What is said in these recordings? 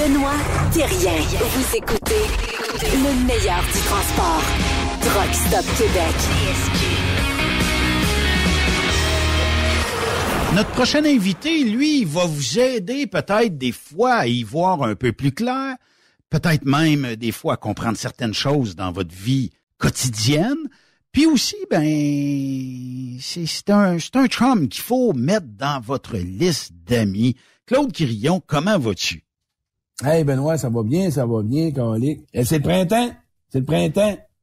Benoît Thérien. Vous écoutez le meilleur du transport. Truck Stop Québec. Notre prochain invité, lui, il va vous aider peut-être des fois à y voir un peu plus clair, peut-être même des fois à comprendre certaines choses dans votre vie quotidienne. Puis aussi, c'est un chum qu'il faut mettre dans votre liste d'amis. Claude Quirillon, comment vas-tu? Hey Benoît, ça va bien, Colique. C'est le printemps?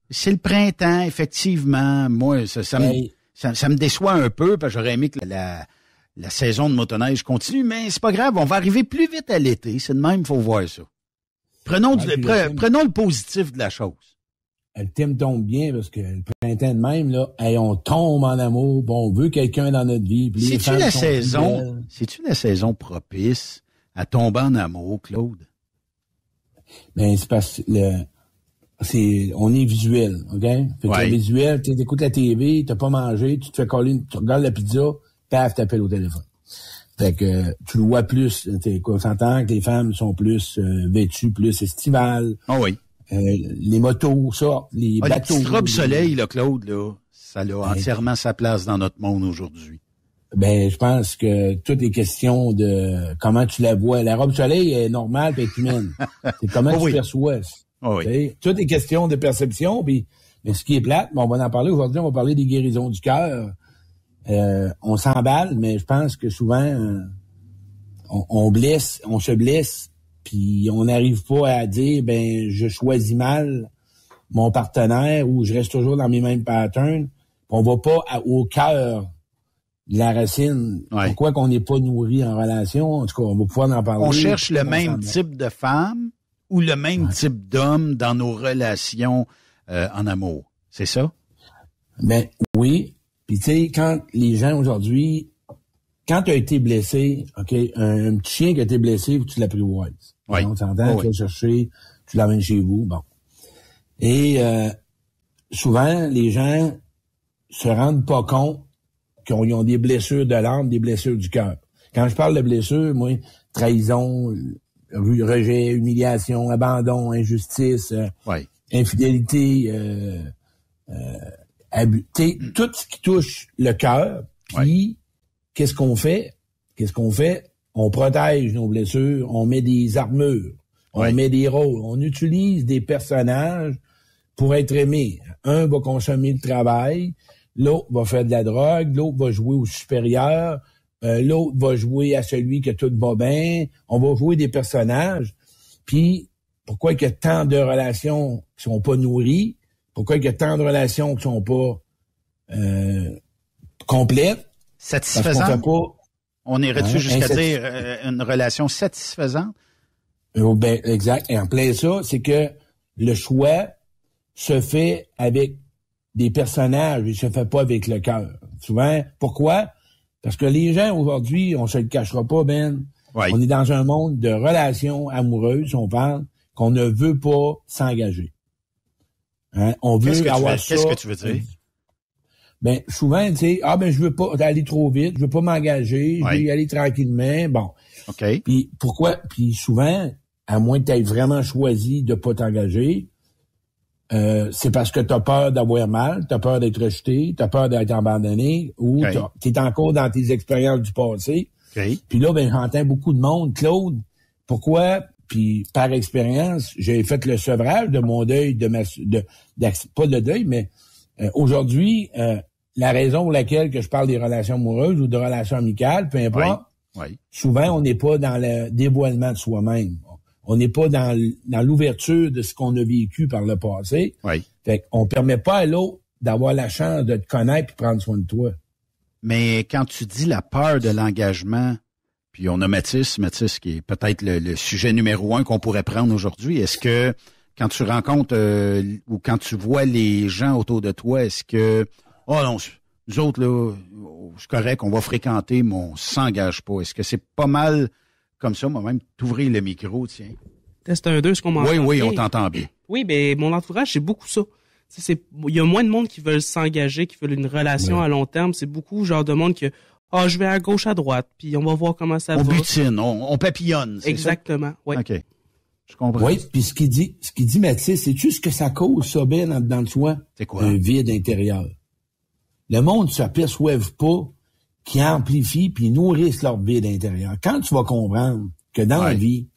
C'est le printemps, effectivement. Moi, ça me déçoit un peu, parce que j'aurais aimé que la saison de motoneige continue, mais c'est pas grave, on va arriver plus vite à l'été. C'est de même, il faut voir ça. Prenons le positif de la chose. Le thème tombe bien parce que le printemps de même, là, on tombe en amour, on veut quelqu'un dans notre vie. C'est-tu la saison propice à tomber en amour, Claude? Ben, c'est parce que on est visuel, OK? Fait que le visuel, tu écoutes la TV, t'as pas mangé, tu te fais coller, tu regardes la pizza, paf, t'appelles au téléphone. Fait que tu le vois plus, on s'entend que les femmes sont plus vêtues, plus estivales. Ah oui. Les motos, ça, les bateaux. Les petites robes soleil, là, Claude, là, ça a entièrement sa place dans notre monde aujourd'hui. Ben, je pense que tout est question de comment tu la vois. La robe soleil est normale et est humaine. C'est comment tu perçois. Tout est question de perception. Mais ce qui est plate, on va en parler aujourd'hui, on va parler des guérisons du cœur. On s'emballe, mais je pense que souvent, on se blesse, puis on n'arrive pas à dire, je choisis mal mon partenaire ou je reste toujours dans mes mêmes patterns. On va pas au cœur de la racine. Pourquoi qu'on n'est pas nourri en relation? En tout cas, on va pouvoir en parler. On cherche le même type de femme ou le même type d'homme dans nos relations en amour. C'est ça? Ben oui. Puis tu sais, quand les gens aujourd'hui, quand tu as été blessé, OK, un petit chien qui a été blessé, tu l'apprivoises. Oui. On s'entend, tu vas chercher, tu l'amènes chez vous, bon. Et souvent, les gens se rendent pas compte qu'ils ont des blessures de l'âme, des blessures du cœur. Quand je parle de blessures, moi, trahison, rejet, humiliation, abandon, injustice, infidélité, abus, tout ce qui touche le cœur. Puis, qu'est-ce qu'on fait? On protège nos blessures, on met des armures, on met des rôles, on utilise des personnages pour être aimé. Un va consommer le travail, l'autre va faire de la drogue, l'autre va jouer au supérieur, l'autre va jouer à celui que tout va bien. On va jouer des personnages. Puis, pourquoi il y a tant de relations qui sont pas nourries? Pourquoi il y a tant de relations qui sont pas complètes? Satisfaisantes? On irait-tu jusqu'à dire une relation satisfaisante? Exact. Et en plein ça, c'est que le choix se fait avec des personnages, il se fait pas avec le cœur. Souvent, pourquoi? Parce que les gens aujourd'hui, on se le cachera pas, Ben. On est dans un monde de relations amoureuses, on parle, qu'on ne veut pas s'engager. On veut avoir ça. Qu'est-ce que tu veux dire? Ben, souvent, tu sais, je veux pas aller trop vite, je veux pas m'engager, je veux y aller tranquillement, bon. OK. Puis pourquoi? Puis souvent, à moins que tu aies vraiment choisi de pas t'engager, c'est parce que t'as peur d'avoir mal, t'as peur d'être rejeté, t'as peur d'être abandonné, ou t'es encore dans tes expériences du passé. Puis là, j'entends beaucoup de monde, Claude, pourquoi? Puis par expérience, j'ai fait le sevrage de mon deuil, pas de deuil, mais aujourd'hui, la raison pour laquelle que je parle des relations amoureuses ou de relations amicales, peu importe, souvent on n'est pas dans le dévoilement de soi-même. On n'est pas dans l'ouverture de ce qu'on a vécu par le passé. Fait qu'on permet pas à l'autre d'avoir la chance de te connaître et prendre soin de toi. Mais quand tu dis la peur de l'engagement, puis on a Mathis qui est peut-être le sujet numéro 1 qu'on pourrait prendre aujourd'hui, est-ce que quand tu rencontres ou quand tu vois les gens autour de toi, est-ce que nous autres, là, c'est correct, on va fréquenter, mais on s'engage pas. Est-ce que c'est pas mal comme ça, moi-même, t'ouvrir le micro, tiens? Test 1, 2, est-ce qu'on m'entend? Oui, on t'entend bien. Oui, ben mon entourage, c'est beaucoup ça. Il y a moins de monde qui veulent s'engager, qui veulent une relation à long terme. C'est beaucoup genre de monde que je vais à gauche, à droite, puis on va voir comment ça va. On butine, on papillonne, c'est exactement, oui. OK. Je comprends. Oui, puis ce qu'il dit, Mathis, sais-tu ce que ça cause, ça, Ben, dans le soi? C'est quoi? Un vide intérieur. Le monde ne s'aperçoive pas qu'ils amplifient puis nourrissent leur vide intérieur. Quand tu vas comprendre que dans la vie,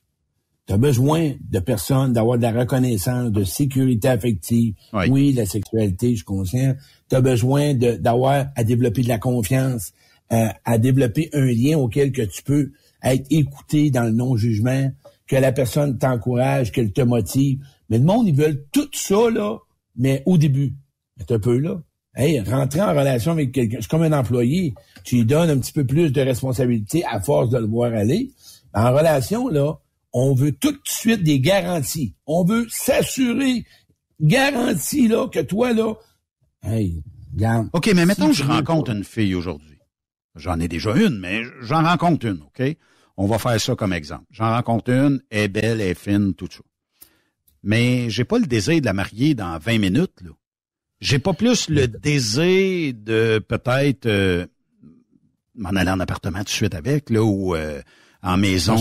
tu as besoin de personnes, d'avoir de la reconnaissance, de sécurité affective. Oui, la sexualité, je suis conscient. Tu as besoin d'avoir à développer de la confiance, à développer un lien auquel que tu peux être écouté dans le non-jugement, que la personne t'encourage, qu'elle te motive. Mais le monde, ils veulent tout ça, là, mais au début. C'est un peu là. Hey, rentrer en relation avec quelqu'un, c'est comme un employé. Tu lui donnes un petit peu plus de responsabilité à force de le voir aller. En relation, là, on veut tout de suite des garanties. On veut s'assurer, garantie, là, que toi, là, hey, regarde. OK, mais mettons que je rencontre une fille aujourd'hui. J'en ai déjà une, mais j'en rencontre une, OK? On va faire ça comme exemple. J'en rencontre une, elle est belle, elle est fine, tout ça. Mais j'ai pas le désir de la marier dans 20 minutes, là. J'ai pas plus le désir de peut-être m'en aller en appartement tout de suite avec, là, ou en maison.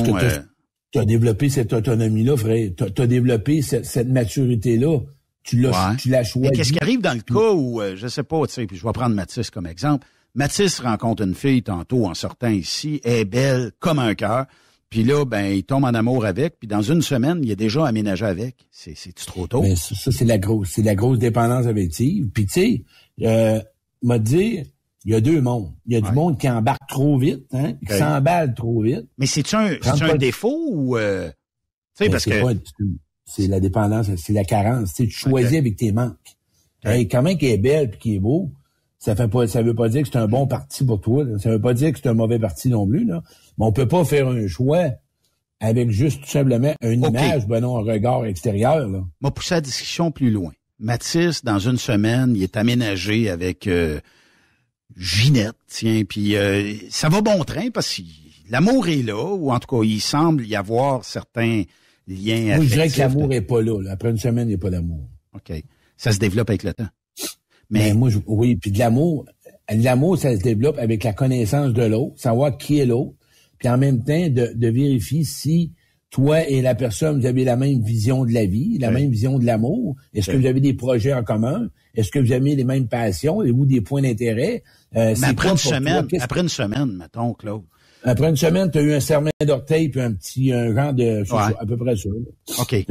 Tu as développé cette autonomie-là, frère. Tu as développé cette maturité-là. Tu l'as choisi. Mais qu'est-ce qui arrive dans le cas où, je sais pas, tu sais, puis je vais prendre Mathis comme exemple. Mathis rencontre une fille tantôt en sortant ici, elle est belle comme un cœur. Puis là, ben, il tombe en amour avec, puis dans une semaine, il est déjà aménagé avec. C'est-tu trop tôt? Mais ça, c'est la grosse dépendance affective. Puis tu sais, m'a dit, il y a deux mondes. Il y a du monde qui embarque trop vite, hein, qui s'emballe trop vite. Mais c'est-tu un défaut ou tu sais, parce que c'est la dépendance, c'est la carence. Tu sais, tu choisis avec tes manques. Hey, quand même qu'il est belle puis qu'il est beau, ça veut pas dire que c'est un bon parti pour toi. Là. Ça veut pas dire que c'est un mauvais parti non plus. Là. Mais on peut pas faire un choix avec juste tout simplement une image, ben non, un regard extérieur. Là. M'a poussé la discussion plus loin. Mathis, dans une semaine, il est aménagé avec Ginette, tiens, puis ça va bon train parce que l'amour est là, ou en tout cas, il semble y avoir certains liens affectifs. Moi, je dirais que l'amour est pas là. Après une semaine, il n'y a pas d'amour. OK. Ça se développe avec le temps. Mais moi, oui, puis de l'amour, ça se développe avec la connaissance de l'autre, savoir qui est l'autre, puis en même temps, de vérifier si toi et la personne, vous avez la même vision de la vie, la même vision de l'amour. Est-ce que vous avez des projets en commun? Est-ce que vous avez les mêmes passions ou des points d'intérêt? Mais après une semaine, mettons, Claude. Après une semaine, tu as eu un serment d'orteil puis un genre de... à peu près ça. OK.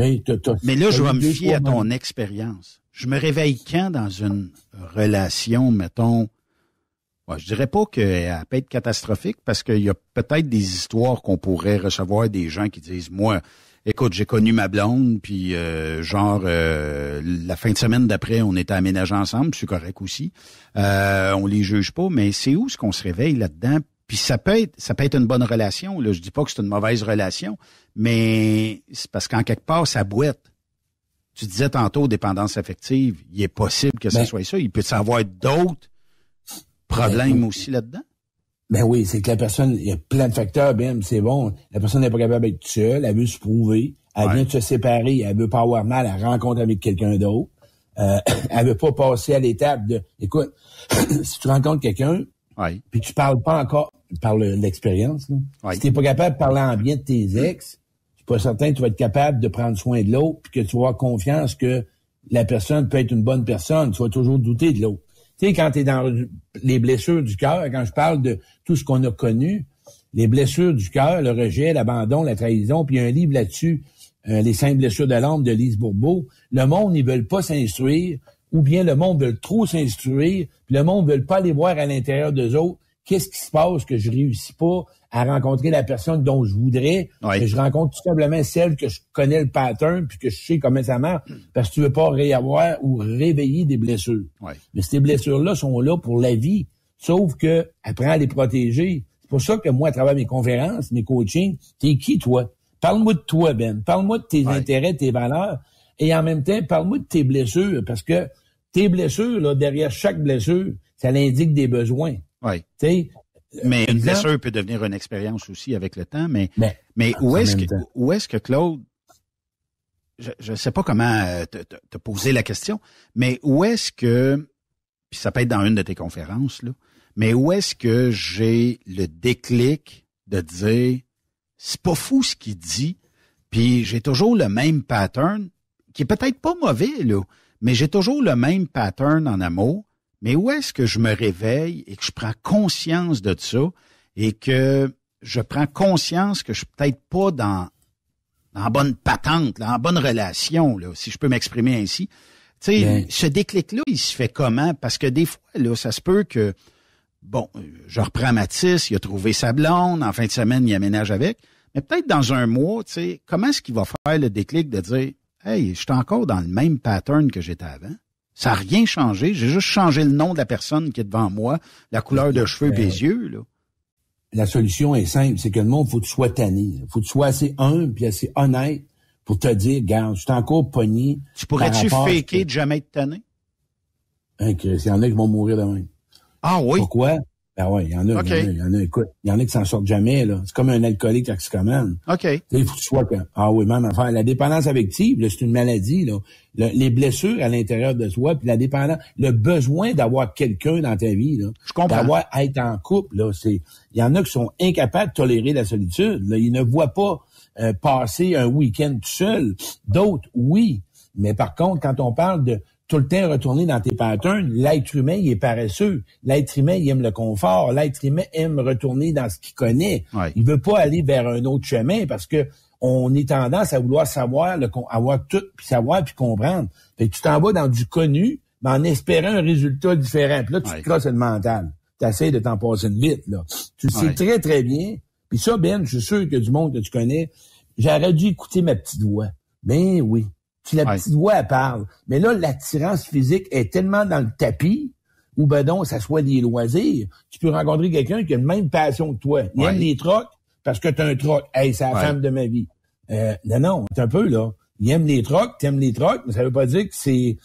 Mais là, je vais me fier à ton expérience. Je me réveille quand dans une relation, mettons... je dirais pas qu'elle peut être catastrophique parce qu'il y a peut-être des histoires qu'on pourrait recevoir des gens qui disent, moi, écoute, j'ai connu ma blonde, puis la fin de semaine d'après, on était aménagés ensemble, c'est correct aussi. On les juge pas, mais c'est où est-ce qu'on se réveille là-dedans? Puis ça peut être une bonne relation. Là, je dis pas que c'est une mauvaise relation, mais c'est parce qu'en quelque part, ça boite. Tu disais tantôt dépendance affective, il est possible que ça soit ça. Il peut y avoir d'autres problème aussi là-dedans? Ben oui, c'est que la personne, il y a plein de facteurs, c'est bon. La personne n'est pas capable d'être seule, elle veut se prouver, elle vient de se séparer, elle veut pas avoir mal à rencontrer avec quelqu'un d'autre. Elle veut pas passer à l'étape de, écoute, si tu rencontres quelqu'un, puis tu parles pas encore, par l'expérience, si t'es pas capable de parler en bien de tes ex, je suis pas certain que tu vas être capable de prendre soin de l'autre, puis que tu vas avoir confiance que la personne peut être une bonne personne, tu vas toujours douter de l'autre. Tu sais, quand tu es dans les blessures du cœur, quand je parle de tout ce qu'on a connu, les blessures du cœur, le rejet, l'abandon, la trahison, puis il y a un livre là-dessus, Les 5 blessures de l'âme de Lise Bourbeau. Le monde, ils veulent pas s'instruire, ou bien le monde veut trop s'instruire, puis le monde veut pas aller voir à l'intérieur d'eux autres. Qu'est-ce qui se passe que je réussis pas à rencontrer la personne dont je voudrais, que je rencontre tout simplement celle que je connais le pattern puis que je sais comment ça marche, parce que tu veux pas réavoir ou réveiller des blessures. Mais ces blessures-là sont là pour la vie, sauf que apprends à les protéger. C'est pour ça que moi, à travers mes conférences, mes coachings, t'es qui, toi? Parle-moi de toi, Ben. Parle-moi de tes intérêts, tes valeurs, et en même temps, parle-moi de tes blessures, parce que tes blessures, là, derrière chaque blessure, ça indique des besoins. Mais une blessure peut devenir une expérience aussi avec le temps, mais où est-ce que Claude, je sais pas comment te poser la question, mais où est-ce que, puis ça peut être dans une de tes conférences, là, mais où est-ce que j'ai le déclic de dire, c'est pas fou ce qu'il dit, Puis j'ai toujours le même pattern, qui est peut-être pas mauvais, là, mais j'ai toujours le même pattern en amour. Mais où est-ce que je me réveille et que je prends conscience de ça et que je prends conscience que je suis peut-être pas en bonne patente, là, en bonne relation, là, si je peux m'exprimer ainsi. Tu sais, ce déclic-là, il se fait comment? Parce que des fois, là, ça se peut que, bon, je reprends Mathis, il a trouvé sa blonde, en fin de semaine, il aménage avec, mais peut-être dans un mois, tu sais, comment est-ce qu'il va faire le déclic de dire, hey, je suis encore dans le même pattern que j'étais avant? Ça n'a rien changé, j'ai juste changé le nom de la personne qui est devant moi, la couleur de cheveux et les yeux, là. La solution est simple, c'est que le monde, faut que tu sois tanné. Faut que tu sois assez humble puis assez honnête pour te dire, regarde, je suis encore pogné. Tu pourrais-tu faker de jamais être tanné? Hein, il y en a qui vont mourir demain. Ah oui? Pourquoi? Ben ouais, il y en a, écoute, il y en a qui s'en sortent jamais, là. C'est comme un alcoolique toxicomane. OK. Il faut que tu sois même affaire. La dépendance affective, là, c'est une maladie, là. Les blessures à l'intérieur de soi, puis la dépendance, le besoin d'avoir quelqu'un dans ta vie, là. Je comprends. Être en couple, là, il y en a qui sont incapables de tolérer la solitude, là. Ils ne voient pas passer un week-end tout seul. D'autres, oui. Mais par contre, quand on parle de tout le temps retourner dans tes patterns, l'être humain, il est paresseux. L'être humain, il aime le confort. L'être humain aime retourner dans ce qu'il connaît. Ouais. Il veut pas aller vers un autre chemin parce que on est tendance à vouloir savoir, avoir tout, puis savoir, puis comprendre. Fait que tu t'en vas dans du connu, mais en espérant un résultat différent. Puis là, tu te crosses le mental. Tu essaies de t'en passer une vite, là. Tu le sais très, très bien. Puis ça, Ben, je suis sûr que du monde que tu connais, j'aurais dû écouter ma petite voix. Ben oui. Puis la petite voix, elle parle. Mais là, l'attirance physique est tellement dans le tapis, ou ben donc, ça soit des loisirs. Tu peux rencontrer quelqu'un qui a la même passion que toi. Il aime les trocs parce que t'as un troc. Hey, c'est la femme de ma vie. Non, c'est un peu, là. Il aime les trocs, t'aimes les trocs, mais ça veut pas dire que c'est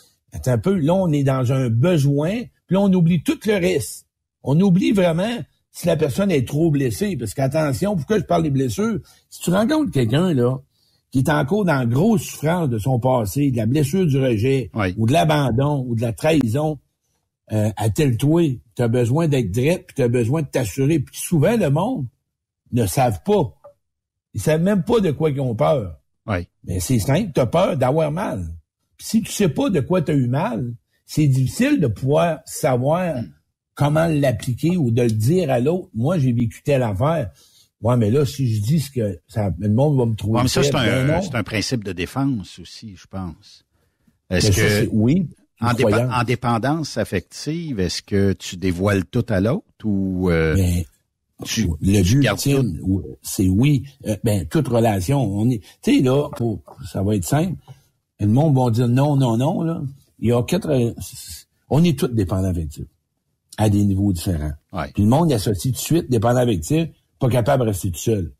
un peu, là, on est dans un besoin, puis là, on oublie tout le reste. On oublie vraiment si la personne est trop blessée. Parce qu'attention, pourquoi je parle des blessures? Si tu rencontres quelqu'un, là, qui est encore dans la grosse souffrance de son passé, de la blessure du rejet, ou de l'abandon, ou de la trahison, attelle-toi, tu as besoin d'être direct, puis tu as besoin de t'assurer. Puis souvent, le monde ne savent pas. Ils savent même pas de quoi ils ont peur. Oui. Mais c'est simple, tu as peur d'avoir mal. Puis si tu sais pas de quoi tu as eu mal, c'est difficile de pouvoir savoir comment l'appliquer ou de le dire à l'autre. Moi, j'ai vécu telle affaire. Ouais, mais là, si je dis ce que le monde va me trouver. Ouais, mais ça, c'est un principe de défense aussi, je pense. Est-ce que oui. En dépendance affective, est-ce que tu dévoiles tout à l'autre ou le but ultime, c'est oui. Toute relation, on est. Tu sais là, ça va être simple. Le monde va dire non, là. Il y a on est tous dépendants affectifs à des niveaux différents. Ouais. Puis le monde associe tout de suite dépendant affectif. Pas capable de rester tout seul.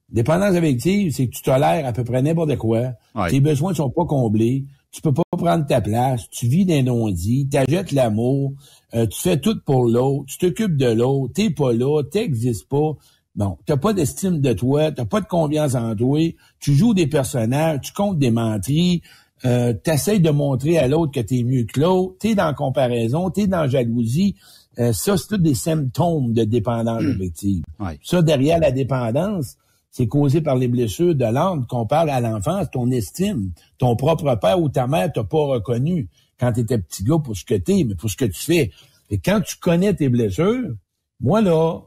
Dépendance affective, c'est que tu tolères à peu près n'importe quoi. Ouais. Tes besoins ne sont pas comblés. Tu peux pas prendre ta place. Tu vis d'un non-dit. T'achètes l'amour. Tu fais tout pour l'autre. Tu t'occupes de l'autre. T'es pas là. T'existes pas. Bon, t'as pas d'estime de toi. T'as pas de confiance en toi. Tu joues des personnages. Tu comptes des menteries. T'essayes de montrer à l'autre que t'es mieux que l'autre. T'es dans la comparaison. T'es dans la jalousie. Ça, c'est tous des symptômes de dépendance affective. Ouais. Ça, derrière la dépendance, c'est causé par les blessures de l'âme qu'on parle à l'enfance, ton estime. Ton propre père ou ta mère t'a pas reconnu quand t'étais petit gars pour ce que t'es, mais pour ce que tu fais. Et quand tu connais tes blessures, moi, là,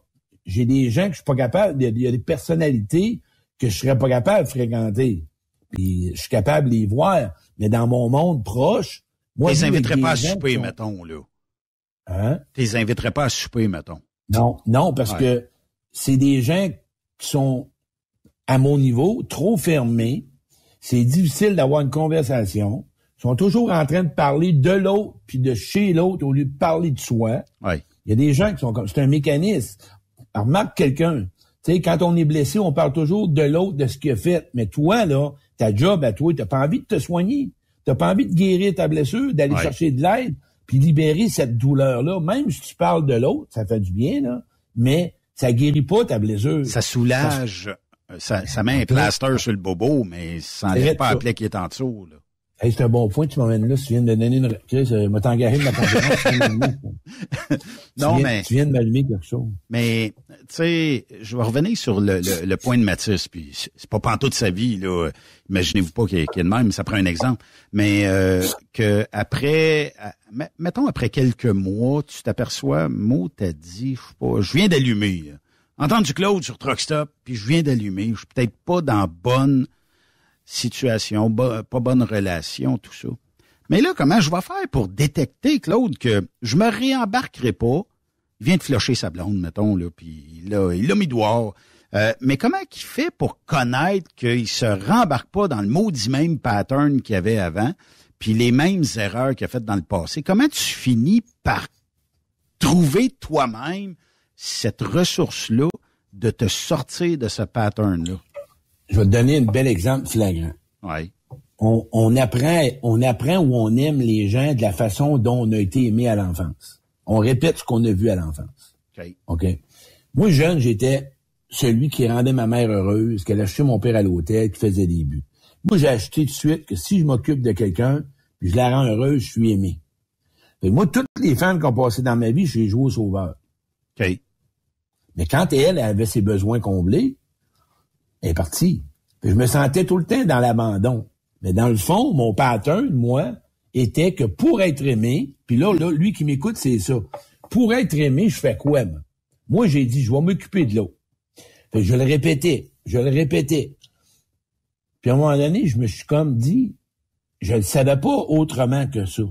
j'ai des gens que je suis pas capable, il y a des personnalités que je serais pas capable de fréquenter. Puis je suis capable de les voir, mais dans mon monde proche, moi, je les inviterais pas à souper, mettons, là. Hein? Tu les inviterais pas à souper, mettons. Non, parce que c'est des gens qui sont, à mon niveau, trop fermés. C'est difficile d'avoir une conversation. Ils sont toujours en train de parler de l'autre puis de chez l'autre au lieu de parler de soi. Ouais. Il y a des gens qui sont comme, c'est un mécanisme. Alors, remarque quelqu'un. Tu sais, quand on est blessé, on parle toujours de l'autre, de ce qu'il a fait. Mais toi, là, ta job à toi, t'as pas envie de te soigner. T'as pas envie de guérir ta blessure, d'aller chercher de l'aide. Puis libérer cette douleur-là, même si tu parles de l'autre, ça fait du bien, là, mais ça guérit pas ta blessure. Ça soulage, ça met un plaster sur le bobo, mais ça n'enlève pas la plaie qui est en dessous, là. Hey, c'est un bon point, tu m'emmènes là, tu viens de me donner une... Chris, je vais t'engager de ma conférence. Tu viens de m'allumer quelque chose. Mais, tu sais, je vais revenir sur le point de Mathis, puis c'est pas pantoute sa vie, là. Imaginez-vous pas qu'il y ait de même, ça prend un exemple. Mais, que après, mettons après quelques mois, tu t'aperçois, Mo t'a dit, je viens d'allumer, là. Entendu Claude sur Truck Stop, puis je viens d'allumer, je suis peut-être pas dans bonne situation, pas bonne relation, tout ça. Mais là, comment je vais faire pour détecter, Claude, que je me réembarquerai pas? Il vient de flusher sa blonde, mettons, là, puis il l'a mis dehors. Mais comment qu'il fait pour connaître qu'il se rembarque pas dans le maudit même pattern qu'il y avait avant, puis les mêmes erreurs qu'il a faites dans le passé? Comment tu finis par trouver toi-même cette ressource-là de te sortir de ce pattern-là? Je vais te donner un bel exemple flagrant. Oui. On apprend où on aime les gens de la façon dont on a été aimé à l'enfance. On répète ce qu'on a vu à l'enfance. OK. Moi, jeune, j'étais celui qui rendait ma mère heureuse, qui allait acheter mon père à l'hôtel, qui faisait des buts. Moi, j'ai acheté tout de suite que si je m'occupe de quelqu'un, puis je la rends heureuse, je suis aimé. Fait que moi, toutes les femmes qui ont passé dans ma vie, je les joué au sauveur. OK. Mais quand elle avait ses besoins comblés, elle est partie. Puis je me sentais tout le temps dans l'abandon. Mais dans le fond, mon pattern, moi, était que pour être aimé, puis là, lui qui m'écoute, c'est ça. Pour être aimé, je fais quoi, moi? Moi, j'ai dit, je vais m'occuper de l'autre. Fait que je le répétais. Puis à un moment donné, je me suis comme dit, je ne savais pas autrement que ça.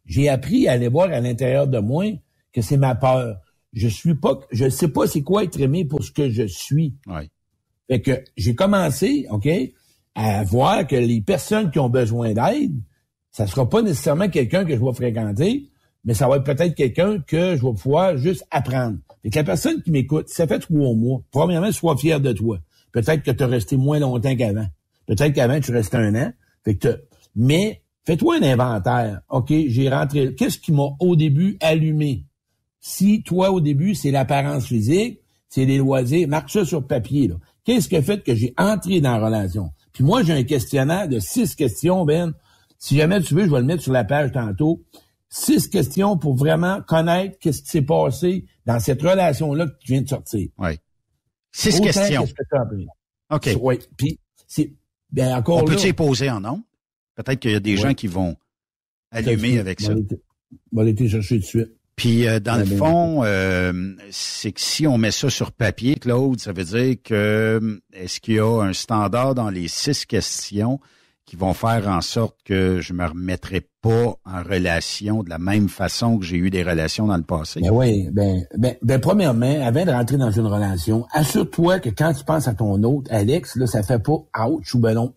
J'ai appris à aller voir à l'intérieur de moi que c'est ma peur. Je sais pas c'est quoi être aimé pour ce que je suis. Oui. Fait que j'ai commencé, OK, à voir que les personnes qui ont besoin d'aide, ça sera pas nécessairement quelqu'un que je vais fréquenter, mais ça va être peut-être quelqu'un que je vais pouvoir juste apprendre. Fait que la personne qui m'écoute, ça fait 3 mois. Premièrement, sois fier de toi. Peut-être que tu as resté moins longtemps qu'avant. Peut-être qu'avant, tu restais 1 an. Mais fais-toi un inventaire. OK, j'ai rentré. Qu'est-ce qui m'a au début allumé? Si toi, au début, c'est l'apparence physique, c'est les loisirs, marque ça sur papier, là. Qu'est-ce qui a fait que j'ai entré dans la relation? Puis moi, j'ai un questionnaire de 6 questions, Ben. Si jamais tu veux, je vais le mettre sur la page tantôt. 6 questions pour vraiment connaître qu'est-ce qui s'est passé dans cette relation-là que tu viens de sortir. Oui. 6 questions. Qu'est-ce que tu as appris? OK. Oui. Puis, encore on là. peut-y poser en nom? Peut-être qu'il y a des gens qui vont allumer avec ça. On va aller chercher tout de suite. Puis, dans le fond, c'est que si on met ça sur papier, Claude, ça veut dire que est-ce qu'il y a un standard dans les 6 questions qui vont faire en sorte que je me remettrai pas en relation de la même façon que j'ai eu des relations dans le passé? Ben oui, premièrement, avant de rentrer dans une relation, assure-toi que quand tu penses à ton autre, Alex, là, ça fait pas ouch ou ben non,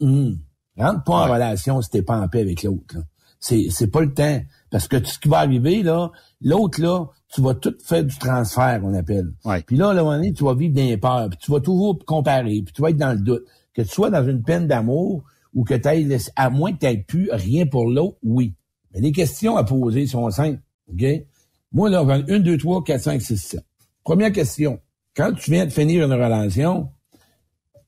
rentre pas en relation si t'es pas en paix avec l'autre, là. C'est pas le temps. Parce que ce qui va arriver, là, l'autre, là, tu vas tout faire du transfert, on appelle. Ouais. Puis là, à un moment donné, tu vas vivre des peurs, puis tu vas toujours comparer, puis tu vas être dans le doute. Que tu sois dans une peine d'amour ou que tu ailles, à moins que tu n'aies plus rien pour l'autre, oui. Mais les questions à poser sont simples, OK? Moi, là, 1, 2, 3, 4, 5, 6, 7. Première question. Quand tu viens de finir une relation,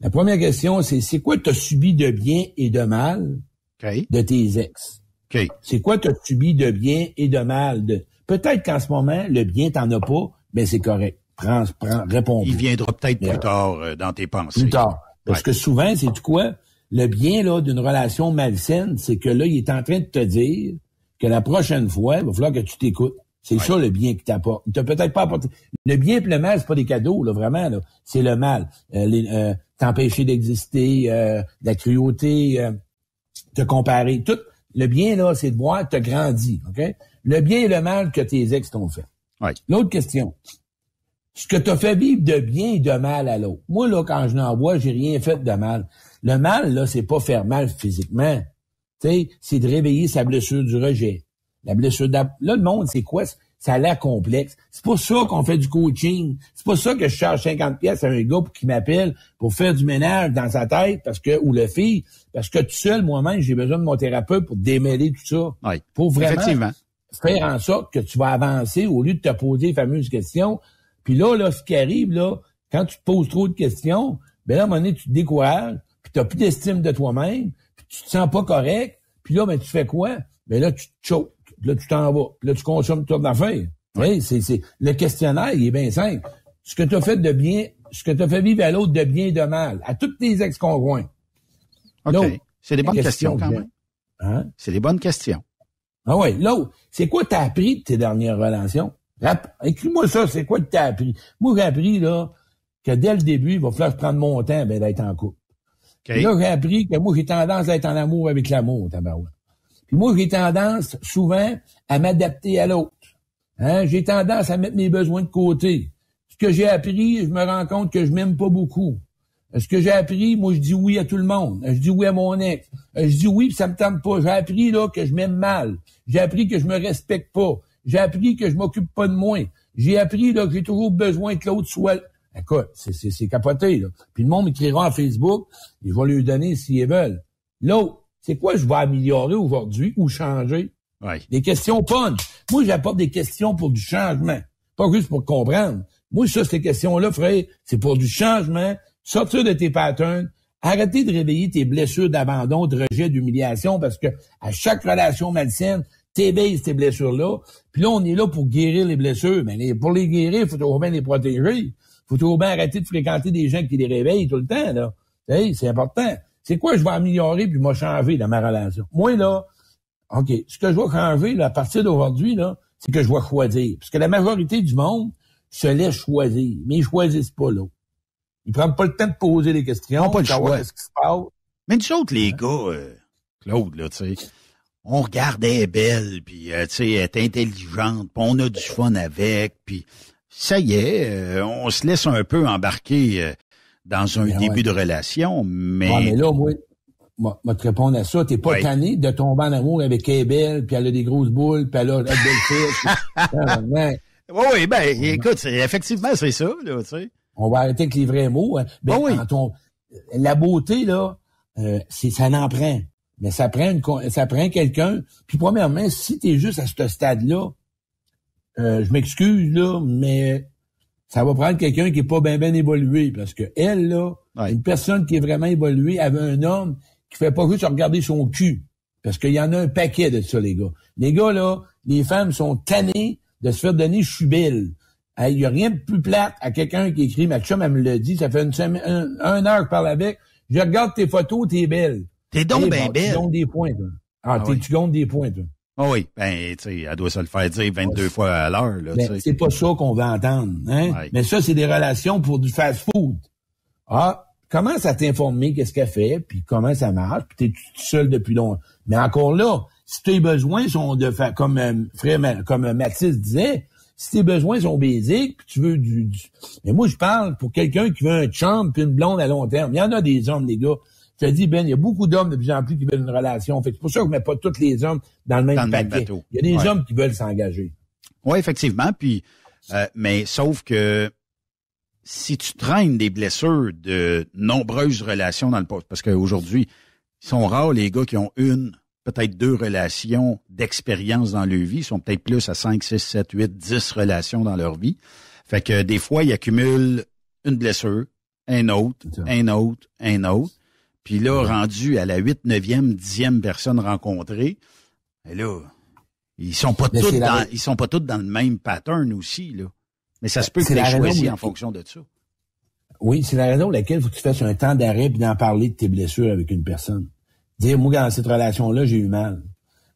la première question, c'est quoi tu as subi de bien et de mal de tes ex? Okay. C'est quoi tu as subi de bien et de mal? Peut-être qu'en ce moment, le bien, t'en as pas, mais c'est correct. Réponds. Il viendra peut-être plus tard dans tes pensées. Plus tard. Parce que souvent, c'est quoi? Le bien là d'une relation malsaine, c'est que là, il est en train de te dire que la prochaine fois, il va falloir que tu t'écoutes. C'est ça le bien qui t'apporte. Il t'a peut-être pas apporté. Le bien et le mal, c'est pas des cadeaux, là, vraiment, là. C'est le mal. T'empêcher d'exister, la cruauté, te comparer, tout. Le bien, là, c'est de voir que tu as grandi, OK? Le bien et le mal que tes ex t'ont fait. Ouais. L'autre question. Ce que tu as fait vivre de bien et de mal à l'autre. Moi, là, quand je n'envoie, j'ai rien fait de mal. Le mal, là, c'est pas faire mal physiquement. Tu sais, c'est de réveiller sa blessure du rejet. La blessure Là, le monde, c'est quoi? Ça a l'air complexe. C'est pas ça qu'on fait du coaching. C'est pas ça que je charge 50 pièces à un gars pour qu'il m'appelle pour faire du ménage dans sa tête ou le fille, parce que tout seul, moi-même, j'ai besoin de mon thérapeute pour démêler tout ça. Oui. Pour vraiment faire en sorte que tu vas avancer au lieu de te poser les fameuses questions. Puis là, ce qui arrive, là, quand tu te poses trop de questions, ben là, à un moment donné, tu te décourages, puis tu n'as plus d'estime de toi-même, puis tu te sens pas correct, Puis là, ben, tu fais quoi? Ben là, tu te choques. Là, tu t'en vas. Là, tu consommes toute l'affaire. Oui, le questionnaire, il est bien simple. Ce que tu as fait de bien, ce que tu as fait vivre à l'autre de bien et de mal, à tous tes ex-conjoints. OK. Là, c'est des bonnes questions quand même. Hein? C'est des bonnes questions. Ah ouais. Là, c'est quoi t'as appris de tes dernières relations? Écris-moi ça, c'est quoi que t'as appris? Moi, j'ai appris, là, que dès le début, il va falloir prendre mon temps, ben, d'être en couple. Okay. Là, j'ai appris que moi, j'ai tendance à être en amour avec l'amour, tabarouette. Puis moi, j'ai tendance, souvent, à m'adapter à l'autre. Hein? J'ai tendance à mettre mes besoins de côté. Ce que j'ai appris, je me rends compte que je m'aime pas beaucoup. Ce que j'ai appris, moi, je dis oui à tout le monde. Je dis oui à mon ex. Je dis oui, puis ça me tente pas. J'ai appris, là, que je m'aime mal. J'ai appris que je me respecte pas. J'ai appris que je m'occupe pas de moi. J'ai appris, là, que j'ai toujours besoin que l'autre soit... Écoute, c'est capoté, là. Puis le monde m'écrira en Facebook, et je vais lui donner s'ils veulent. L'autre, c'est quoi je vais améliorer aujourd'hui ou changer? Ouais. Des questions punch. Moi, j'apporte des questions pour du changement. Pas juste pour comprendre. Moi, ça, ces questions-là, frère, c'est pour du changement, sortir de tes patterns, arrêter de réveiller tes blessures d'abandon, de rejet, d'humiliation, parce que à chaque relation malsaine, t'éveilles ces blessures-là. Puis là, on est là pour guérir les blessures. Mais pour les guérir, il faut toujours bien les protéger. Faut toujours bien arrêter de fréquenter des gens qui les réveillent tout le temps, là. Hey, c'est important. C'est quoi je vais améliorer puis moi changer dans ma relation? Moi, là, OK, ce que je vais changer, là, à partir d'aujourd'hui, là, c'est que je vais choisir. Parce que la majorité du monde se laisse choisir, mais ils choisissent pas, là. Ils prennent pas le temps de poser des questions. Ils n'ont pas le choix. Qu'est-ce qui se passe. Mais nous autres, les gars, Claude, là, tu sais, on regarde, elle est belle, puis, tu sais, elle est intelligente, puis on a du fun avec, puis ça y est, on se laisse un peu embarquer dans un début de relation, mais... Ouais, mais là, moi, te répondre à ça, t'es pas tanné de tomber en amour avec elle est belle, puis elle a des grosses boules, puis elle a de belles fesses. Oui, ben, écoute, effectivement, c'est ça, là, tu sais. On va arrêter avec les vrais mots. Hein. Ben, la beauté, là, ça n'en prend. Mais ça prend quelqu'un. Puis premièrement, si t'es juste à ce stade-là, je m'excuse, là, mais ça va prendre quelqu'un qui est pas bien évolué. Parce que elle, là, une personne qui est vraiment évoluée, avait un homme qui fait pas juste regarder son cul. Parce qu'il y en a un paquet de ça, les gars. Les gars, là, les femmes sont tannées de se faire donner « je suis belle ». Il y a rien de plus plate à quelqu'un qui écrit, ma chum, elle me l'a dit, ça fait une heure que je parle avec, je regarde tes photos, t'es belle. T'es donc bien belle. Tu comptes des points, toi. Tu comptes des points, toi. Ah oui, ben, tu sais, elle doit se le faire dire 22 fois à l'heure, là, tu sais. C'est pas ça qu'on veut entendre, hein. Ouais. Mais ça, c'est des relations pour du fast-food. Ah, commence à t'informer qu'est-ce qu'elle fait, puis comment ça marche, puis t'es tout seul depuis longtemps. Mais encore là, si tes besoins sont de faire, comme Mathis disait, si tes besoins sont basiques, puis tu veux mais moi, je parle pour quelqu'un qui veut un chum puis une blonde à long terme. Il y en a des hommes, les gars. Je te dis, Ben, il y a beaucoup d'hommes de plus en plus qui veulent une relation. Fait que c'est pour ça que je mets pas tous les hommes dans le même paquet. Il y a des hommes qui veulent s'engager. Oui, effectivement. Puis, mais sauf que si tu traînes des blessures de nombreuses relations dans le poste, parce qu'aujourd'hui, ils sont rares les gars qui ont peut-être 2 relations d'expérience dans leur vie. Ils sont peut-être plus à 5, 6, 7, 8, 10 relations dans leur vie. Fait que des fois, ils accumulent une blessure, un autre. Puis là, rendu à la 8, 9e, 10e personne rencontrée, et là, ils sont pas tous dans le même pattern aussi, là. Mais ça se peut que tu aies choisi en fonction de ça. Oui, c'est la raison pour laquelle il faut que tu fasses un temps d'arrêt puis d'en parler de tes blessures avec une personne. Dire, moi, dans cette relation-là, j'ai eu mal.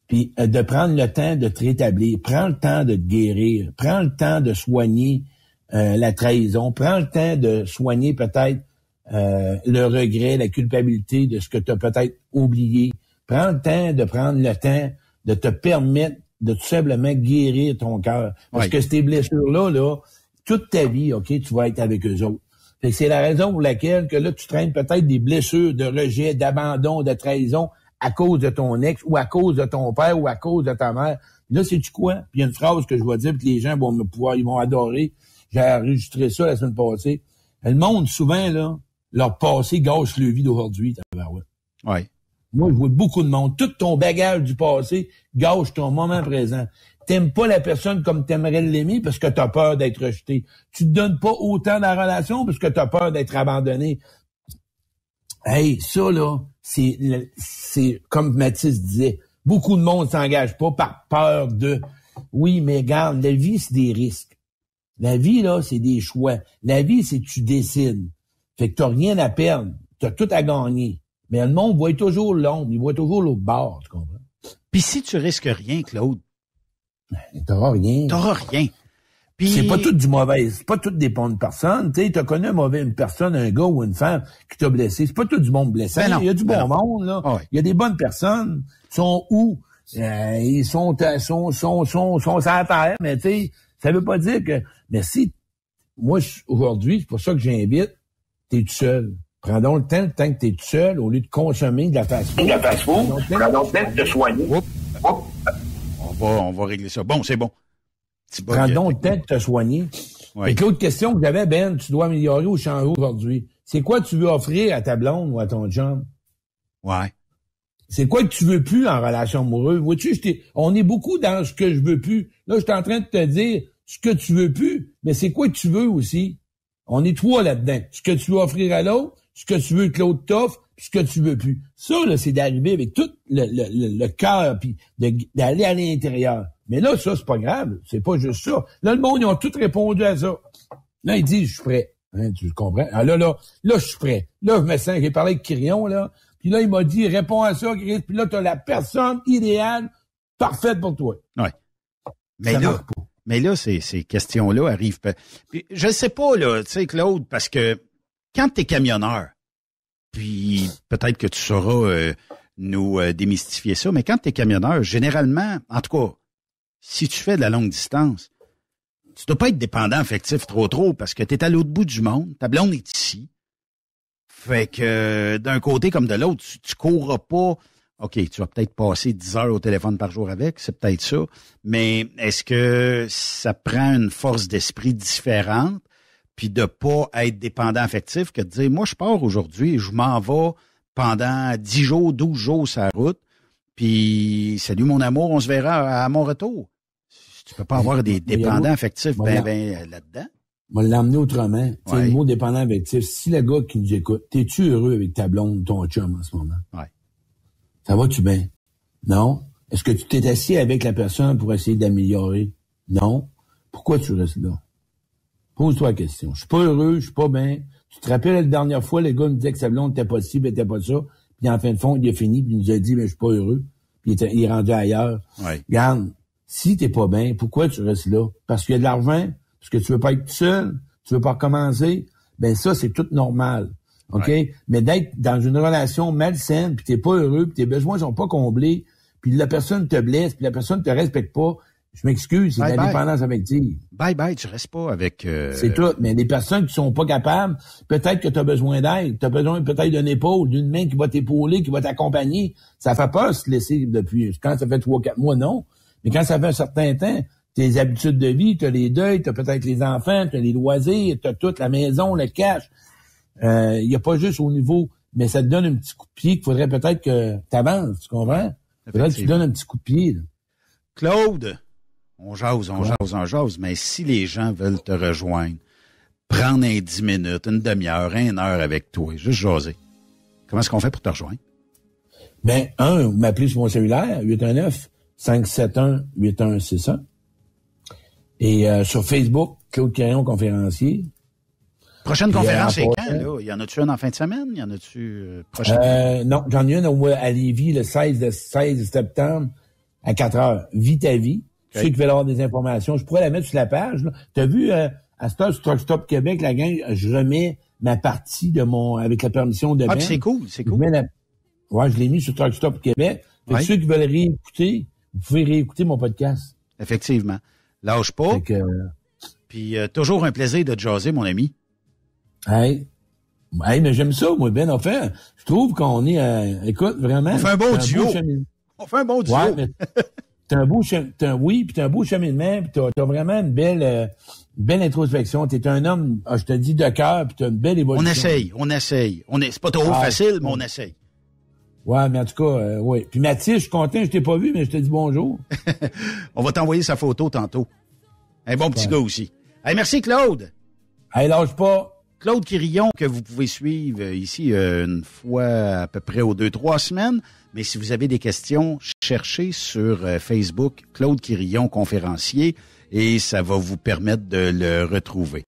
Puis de prendre le temps de te rétablir. Prends le temps de te guérir. Prends le temps de soigner la trahison. Prends le temps de soigner peut-être le regret, la culpabilité de ce que tu as peut-être oublié. Prends le temps de prendre le temps de te permettre de tout simplement guérir ton cœur. Parce que ces blessures-là, là, toute ta vie, OK, tu vas être avec eux autres. Fait que c'est la raison pour laquelle que là, tu traînes peut-être des blessures de rejet, d'abandon, de trahison à cause de ton ex ou à cause de ton père ou à cause de ta mère. Là, sais-tu quoi? Puis il y a une phrase que je vais dire que les gens vont ils vont adorer. J'ai enregistré ça la semaine passée. Le monde, souvent, là, leur passé gâche le vie d'aujourd'hui. Oui. Moi, je vois beaucoup de monde. Tout ton bagage du passé gâche ton moment présent. T'aimes pas la personne comme t'aimerais l'aimer parce que t'as peur d'être rejeté. Tu te donnes pas autant dans la relation parce que t'as peur d'être abandonné. Hey, ça, là, c'est comme Mathis disait, beaucoup de monde s'engage pas par peur de... Oui, mais regarde, la vie, c'est des risques. La vie, là, c'est des choix. La vie, c'est que tu décides. Fait que t'as rien à perdre. T'as tout à gagner. Mais le monde voit toujours l'ombre. Il voit toujours l'autre bord, tu comprends? Puis si tu risques rien, Claude... T'auras rien. T'auras rien. Puis... C'est pas tout du mauvais. C'est pas tout des bonnes personnes. Tu sais, t'as connu une personne, un gars ou une femme qui t'a blessé. C'est pas tout du monde blessé. Ben non, il y a du bon monde, là. Ah ouais. Il y a des bonnes personnes. Ils sont où? Ils sont sur la terre, mais tu sais, ça veut pas dire que... Mais si, moi, aujourd'hui, c'est pour ça que j'invite, t'es tout seul. Prends donc le temps que t'es tout seul, au lieu de consommer de la fast-food. Prends donc le temps de te soigner. On va régler ça. Bon, c'est bon. Prends donc le temps de te soigner. Ouais. Et que l'autre question que j'avais, Ben, tu dois améliorer ou changer aujourd'hui. C'est quoi tu veux offrir à ta blonde ou à ton chum? Ouais. C'est quoi que tu veux plus en relation amoureuse? Vois-tu, on est beaucoup dans ce que je veux plus. Là, je suis en train de te dire ce que tu veux plus, mais c'est quoi que tu veux aussi? On est trois là-dedans. Ce que tu veux offrir à l'autre, ce que tu veux que l'autre t'offre, puis ce que tu veux plus. Ça, là, c'est d'arriver avec tout le cœur, puis d'aller à l'intérieur. Mais là, ça, c'est pas grave. C'est pas juste ça. Là, le monde, ils ont tous répondu à ça. Là, ils disent, je suis prêt. Hein, tu comprends? Ah, là, je suis prêt. Là, je me sens, j'ai parlé avec Quirion, là. Puis là, il m'a dit, réponds à ça, Chris. Puis là, t'as la personne idéale, parfaite pour toi. Ouais. Mais là, ces questions-là arrivent. Puis, je sais pas, là, tu sais, Claude, parce que quand t'es camionneur, puis peut-être que tu sauras nous démystifier ça, mais quand t'es camionneur, généralement, en tout cas, si tu fais de la longue distance, tu dois pas être dépendant affectif trop, parce que t'es à l'autre bout du monde, ta blonde est ici. Fait que d'un côté comme de l'autre, tu courras pas. OK, tu vas peut-être passer 10 heures au téléphone par jour avec, c'est peut-être ça. Mais est-ce que ça prend une force d'esprit différente, puis de pas être dépendant affectif, que de dire, moi, je pars aujourd'hui, je m'en vais pendant 10 jours, 12 jours sur la route, puis salut mon amour, on se verra à mon retour. Tu peux pas avoir des dépendants affectifs là-dedans. On va l'emmener autrement. Tu sais, le mot dépendant affectif, si le gars qui nous écoute, t'es-tu heureux avec ta blonde, ton chum en ce moment? Ouais. Ça va-tu bien? Non. Est-ce que tu t'es assis avec la personne pour essayer d'améliorer? Non. Pourquoi tu restes là? Pose-toi la question. Je suis pas heureux, je suis pas bien. Tu te rappelles la dernière fois, le gars me disait que sa blonde était pas ci, était pas ça. Puis en fin de compte, il a fini, puis il nous a dit, mais je suis pas heureux. Puis il est rendu ailleurs. Ouais. Regarde, si t'es pas bien, pourquoi tu restes là? Parce qu'il y a de l'argent? Parce que tu veux pas être seul? Tu veux pas recommencer? Ben ça, c'est tout normal. OK? Ouais. Mais d'être dans une relation malsaine, puis t'es pas heureux, puis tes besoins sont pas comblés, puis la personne te blesse, puis la personne te respecte pas, je m'excuse, c'est de la dépendance affective. Bye, tu restes pas avec... C'est tout. Mais les personnes qui sont pas capables, peut-être que tu as besoin d'aide, tu as besoin peut-être d'une épaule, d'une main qui va t'épauler, qui va t'accompagner. Ça fait peur se laisser depuis... Quand ça fait 3-4 mois, non. Mais quand ça fait un certain temps, tes habitudes de vie, tu as les deuils, tu as peut-être les enfants, tu as les loisirs, tu as toute la maison, le cash. Il y a pas juste au niveau... Mais ça te donne un petit coup de pied qu'il faudrait peut-être que tu avances, tu comprends? Il faudrait que tu donnes un petit coup de pied. Là. Claude, on jase, mais si les gens veulent te rejoindre, prendre 10 minutes, une demi-heure, 1 heure avec toi, juste jaser. Comment est-ce qu'on fait pour te rejoindre? Ben, vous m'appelez sur mon cellulaire, 819-571-8161. Et sur Facebook, Claude Quirion, conférencier. Prochaine conférence, c'est quand, là? Y en a-tu une en fin de semaine? Y en a-tu prochaine? Non, j'en ai une à Lévis le 16 septembre à 4 heures. Vis ta vie. Okay. Ceux qui veulent avoir des informations, je pourrais la mettre sur la page. Tu as vu, à cette heure, sur Truck Stop Québec, la gang, je remets ma partie de avec la permission de Ben. C'est cool. Ouais, je l'ai mis sur Truck Stop Québec. Fait que ceux qui veulent réécouter, vous pouvez réécouter mon podcast. Effectivement. Lâche pas. Puis toujours un plaisir de te jaser, mon ami. Hey, mais j'aime ça, moi, Ben. Enfin, je trouve qu'on est, écoute, vraiment. On fait un bon duo. Ouais, mais t'as un beau cheminement, puis t'as vraiment une belle introspection. T'es un homme, je te dis, de cœur, puis t'as une belle évolution. On essaye. C'est pas trop facile, mais on essaye. Ouais, mais en tout cas, oui. Puis Mathis, je suis content, je t'ai pas vu, mais je te dis bonjour. On va t'envoyer sa photo tantôt. Un bon petit gars aussi. Hey, merci, Claude. Hey, lâche pas. Claude Quirillon, que vous pouvez suivre ici une fois à peu près aux 2-3 semaines. Mais si vous avez des questions, cherchez sur Facebook Claude Quirillon, conférencier, et ça va vous permettre de le retrouver.